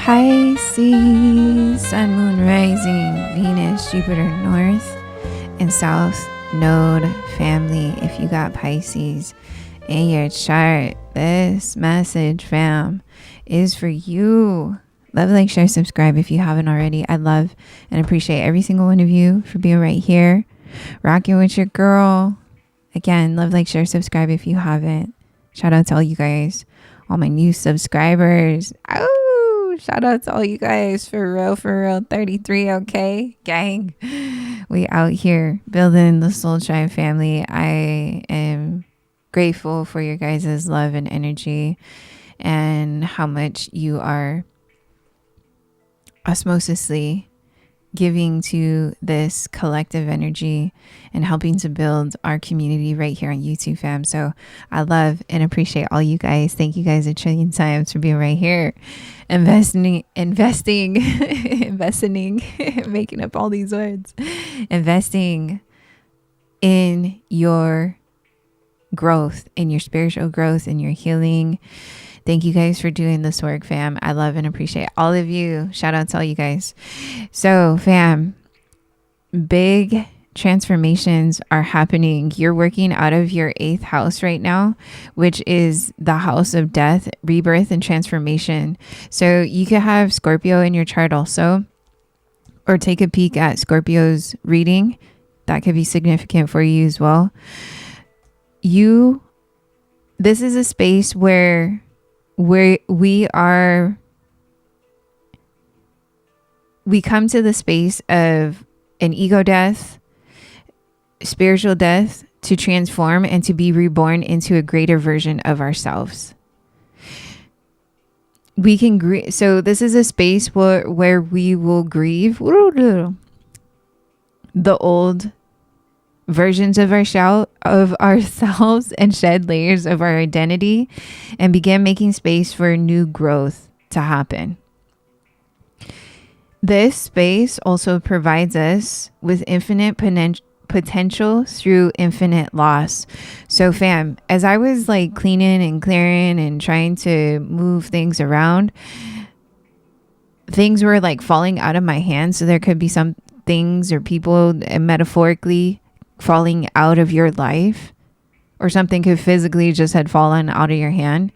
Pisces, Sun, Moon, Rising, Venus, Jupiter, North and South Node family. If you got Pisces in your chart, this message, fam, is for you. Love, like, share, subscribe if you haven't already. I love and appreciate every single one of you for being right here, rocking with your girl. Again, love, like, share, subscribe if you haven't. Shout out to all you guys, all my new subscribers. Oh, shout out to all you guys, for real, 33, okay, gang. We out here building the Soul Tribe family. I am grateful for your guys' love and energy and how much you are osmosisly giving to this collective energy and helping to build our community right here on YouTube, fam. So I love and appreciate all you guys. Thank you guys a trillion times for being right here, investing, making up all these words, investing in your growth, in your spiritual growth, in your healing. Thank you guys for doing this work, fam. I love and appreciate all of you. Shout out to all you guys. So, fam, big transformations are happening. You're working out of your 8th house right now, which is the house of death, rebirth, and transformation. So you could have Scorpio in your chart also, or take a peek at Scorpio's reading. That could be significant for you as well. This is a space where we come to the space of an ego death, spiritual death, to transform and to be reborn into a greater version of ourselves. We can grieve. So this is a space where we will grieve the old versions of ourselves and shed layers of our identity and begin making space for new growth to happen. This space also provides us with infinite potential through infinite loss. So, fam, as I was like cleaning and clearing and trying to move things around, things were like falling out of my hands. So there could be some things or people metaphorically falling out of your life, or something could physically just had fallen out of your hand.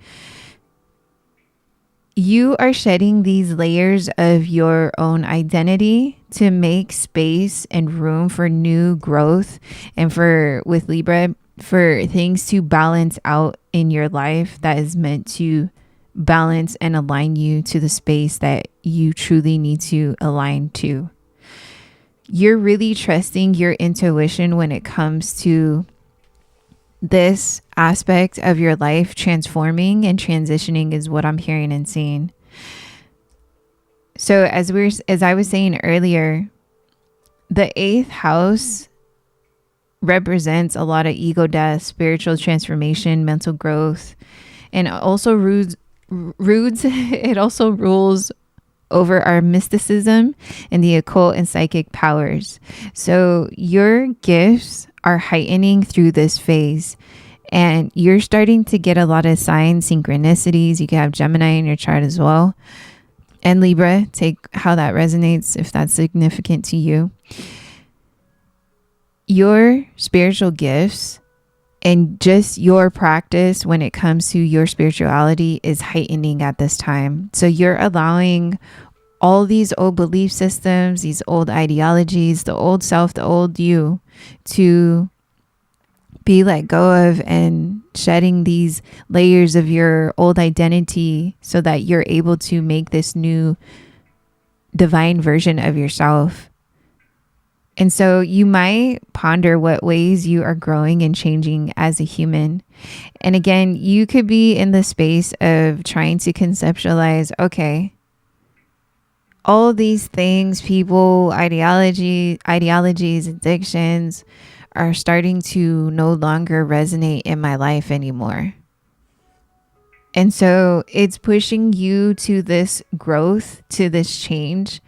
You are shedding these layers of your own identity to make space and room for new growth, and with Libra, for things to balance out in your life that is meant to balance and align you to the space that you truly need to align to. You're really trusting your intuition when it comes to this aspect of your life transforming and transitioning, is what I'm hearing and seeing. So as I was saying earlier, the 8th house represents a lot of ego death, spiritual transformation, mental growth, and also it also rules over our mysticism and the occult and psychic powers. So your gifts are heightening through this phase, and you're starting to get a lot of signs, synchronicities. You can have Gemini in your chart as well, and Libra. Take how that resonates if that's significant to you. Your spiritual gifts and just your practice when it comes to your spirituality is heightening at this time. So you're allowing all these old belief systems, these old ideologies, the old self, the old you, to be let go of, and shedding these layers of your old identity so that you're able to make this new divine version of yourself. And so you might ponder what ways you are growing and changing as a human. And again, you could be in the space of trying to conceptualize, okay, all of these things, people, ideologies, addictions are starting to no longer resonate in my life anymore. And so it's pushing you to this growth, to this change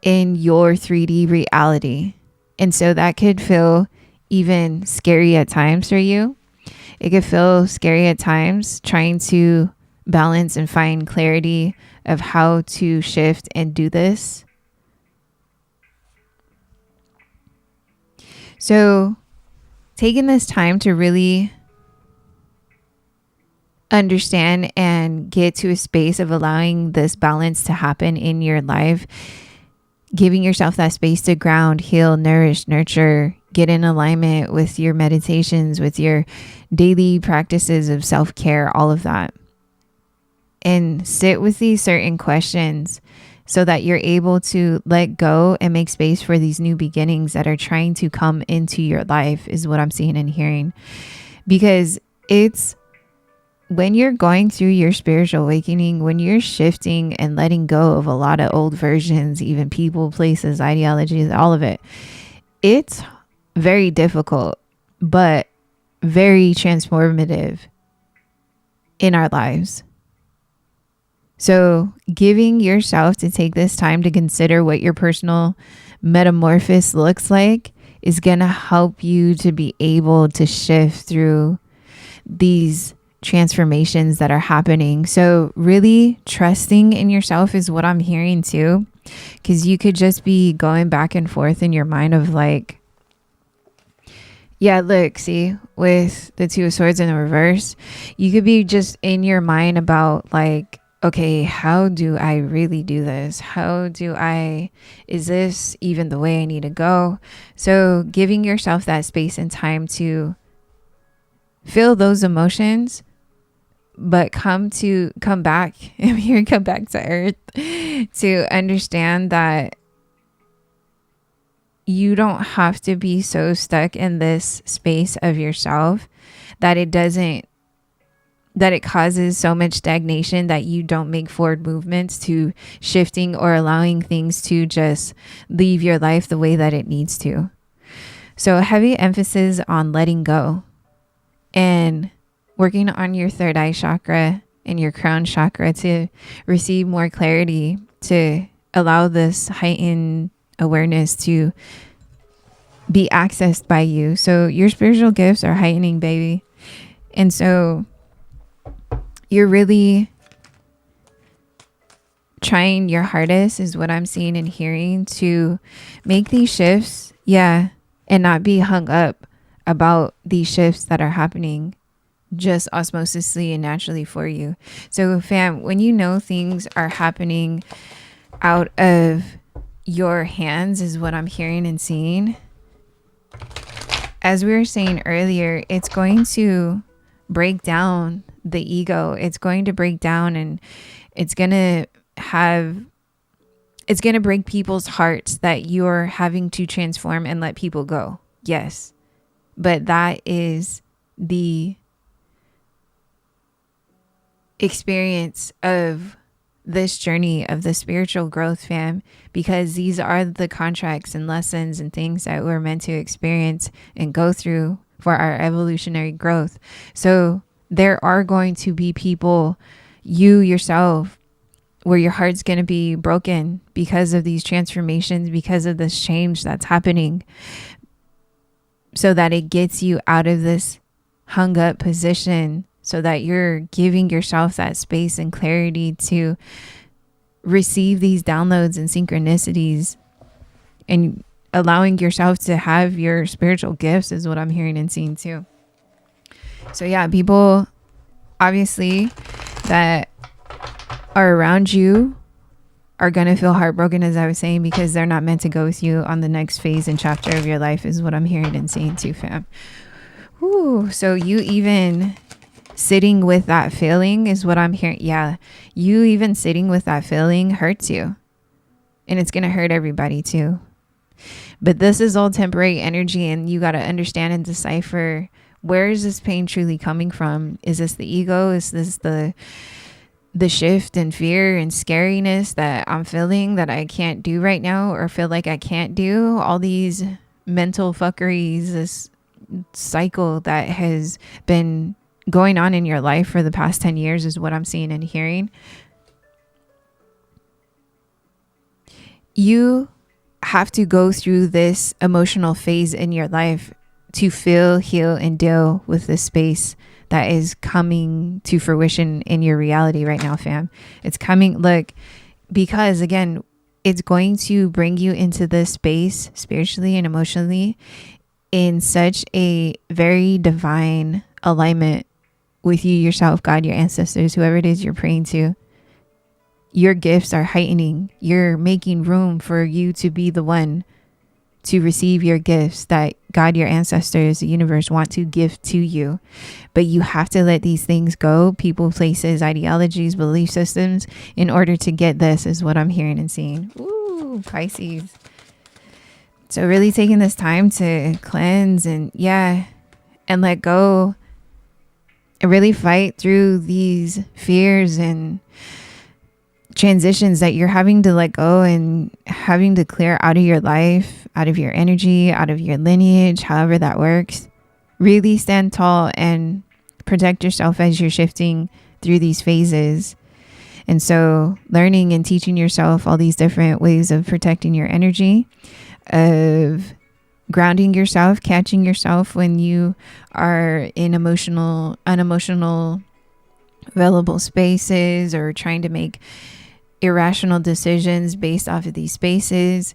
in your 3D reality. And so that could feel even scary at times for you. It could feel scary at times trying to balance and find clarity of how to shift and do this. So taking this time to really understand and get to a space of allowing this balance to happen in your life, giving yourself that space to ground, heal, nourish, nurture, get in alignment with your meditations, with your daily practices of self-care, all of that. And sit with these certain questions so that you're able to let go and make space for these new beginnings that are trying to come into your life, is what I'm seeing and hearing. Because it's when you're going through your spiritual awakening, when you're shifting and letting go of a lot of old versions, even people, places, ideologies, all of it, it's very difficult, but very transformative in our lives. So giving yourself to take this time to consider what your personal metamorphosis looks like is going to help you to be able to shift through these transformations that are happening. So really trusting in yourself is what I'm hearing too, because you could just be going back and forth in your mind of like, yeah, look, see, with the Two of Swords in the reverse, you could be just in your mind about like, okay, how do I really do this? Is this even the way I need to go? So giving yourself that space and time to feel those emotions, but come back to earth to understand that you don't have to be so stuck in this space of yourself that it causes so much stagnation that you don't make forward movements to shifting or allowing things to just leave your life the way that it needs to. So a heavy emphasis on letting go and working on your third eye chakra and your crown chakra to receive more clarity, to allow this heightened awareness to be accessed by you. So your spiritual gifts are heightening, baby. And so you're really trying your hardest, is what I'm seeing and hearing, to make these shifts, and not be hung up about these shifts that are happening just osmosisly and naturally for you. So fam, when you know things are happening out of your hands, is what I'm hearing and seeing, as we were saying earlier, it's going to break down the ego. It's going to break down, and it's going to break people's hearts that you're having to transform and let people go. Yes. But that is the experience of this journey of the spiritual growth, fam, because these are the contracts and lessons and things that we're meant to experience and go through for our evolutionary growth. So there are going to be people, you yourself, where your heart's going to be broken because of these transformations, because of this change that's happening, so that it gets you out of this hung up position, so that you're giving yourself that space and clarity to receive these downloads and synchronicities, and allowing yourself to have your spiritual gifts, is what I'm hearing and seeing too. So yeah, people obviously that are around you are going to feel heartbroken, as I was saying, because they're not meant to go with you on the next phase and chapter of your life, is what I'm hearing and seeing too, fam. Ooh, so you even sitting with that feeling is what I'm hearing. Yeah, you even sitting with that feeling hurts you, and it's going to hurt everybody too. But this is all temporary energy, and you got to understand and decipher, where is this pain truly coming from? Is this the ego? Is this the shift and fear and scariness that I'm feeling that I can't do right now, or feel like I can't do? All these mental fuckeries, this cycle that has been going on in your life for the past 10 years is what I'm seeing and hearing. You have to go through this emotional phase in your life to feel, heal, and deal with this space that is coming to fruition in your reality right now, fam. It's coming, look, because again, it's going to bring you into this space spiritually and emotionally in such a very divine alignment with you, yourself, God, your ancestors, whoever it is you're praying to. Your gifts are heightening. You're making room for you to be the one to receive your gifts that God, your ancestors, the universe want to give to you. But you have to let these things go, people, places, ideologies, belief systems, in order to get this, is what I'm hearing and seeing. Ooh, Pisces. So really taking this time to cleanse and let go and really fight through these fears and transitions that you're having to let go and having to clear out of your life, out of your energy, out of your lineage, however that works. Really stand tall and protect yourself as you're shifting through these phases. And so learning and teaching yourself all these different ways of protecting your energy, of grounding yourself, catching yourself when you are in unemotional, available spaces, or trying to make irrational decisions based off of these spaces.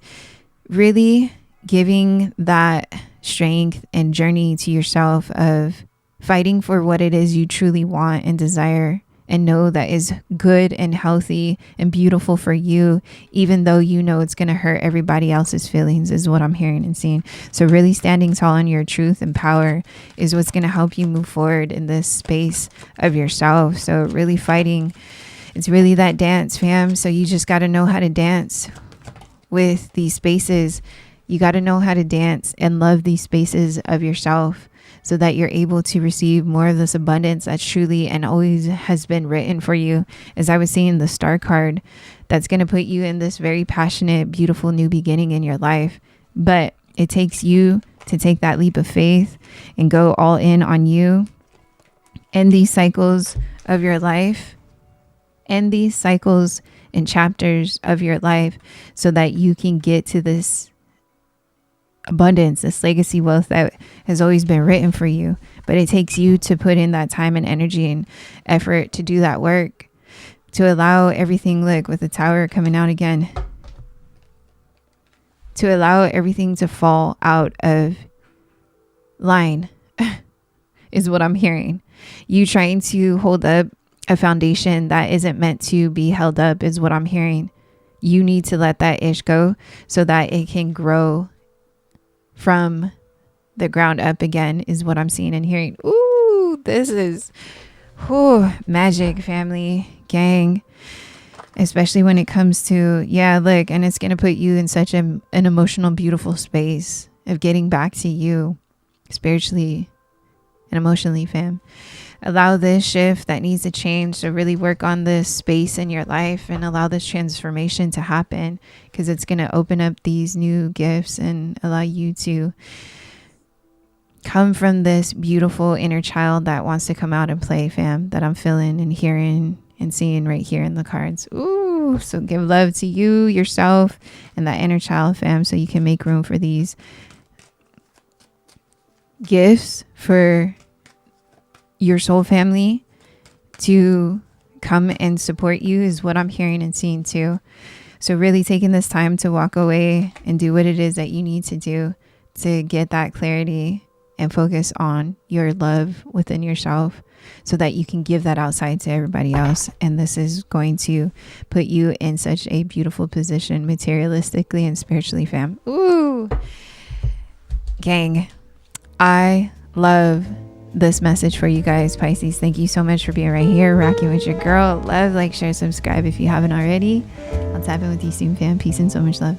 Really giving that strength and journey to yourself of fighting for what it is you truly want and desire and know that is good and healthy and beautiful for you, even though you know it's going to hurt everybody else's feelings, is what I'm hearing and seeing. So really standing tall in your truth and power is what's going to help you move forward in this space of yourself. So really fighting. It's really that dance, fam. So you just got to know how to dance with these spaces. You got to know how to dance and love these spaces of yourself, so that you're able to receive more of this abundance that truly and always has been written for you. As I was seeing the star card, that's going to put you in this very passionate, beautiful new beginning in your life. But it takes you to take that leap of faith and go all in on you and these cycles of your life and these cycles and chapters of your life, so that you can get to this abundance, this legacy wealth that has always been written for you. But it takes you to put in that time and energy and effort to do that work, to allow everything, look, with the tower coming out again, to allow everything to fall out of line is what I'm hearing. You trying to hold up a foundation that isn't meant to be held up is what I'm hearing. You need to let that ish go so that it can grow from the ground up again, is what I'm seeing and hearing. Ooh, this is magic, family, gang, especially when it comes to, look, and it's going to put you in such an emotional, beautiful space of getting back to you spiritually and emotionally, fam. Allow this shift that needs to change. So really work on this space in your life and allow this transformation to happen, because it's going to open up these new gifts and allow you to come from this beautiful inner child that wants to come out and play, fam, that I'm feeling and hearing and seeing right here in the cards. Ooh, so give love to you, yourself, and that inner child, fam, so you can make room for these gifts for your soul family to come and support you, is what I'm hearing and seeing too. So really taking this time to walk away and do what it is that you need to do to get that clarity and focus on your love within yourself, so that you can give that outside to everybody else. And this is going to put you in such a beautiful position materialistically and spiritually, fam. Ooh, gang, I love this message for you guys, Pisces. Thank you so much for being right here, rocking with your girl. Love, like, share, subscribe if you haven't already. I'll tap in with you soon, fam. Peace and so much love.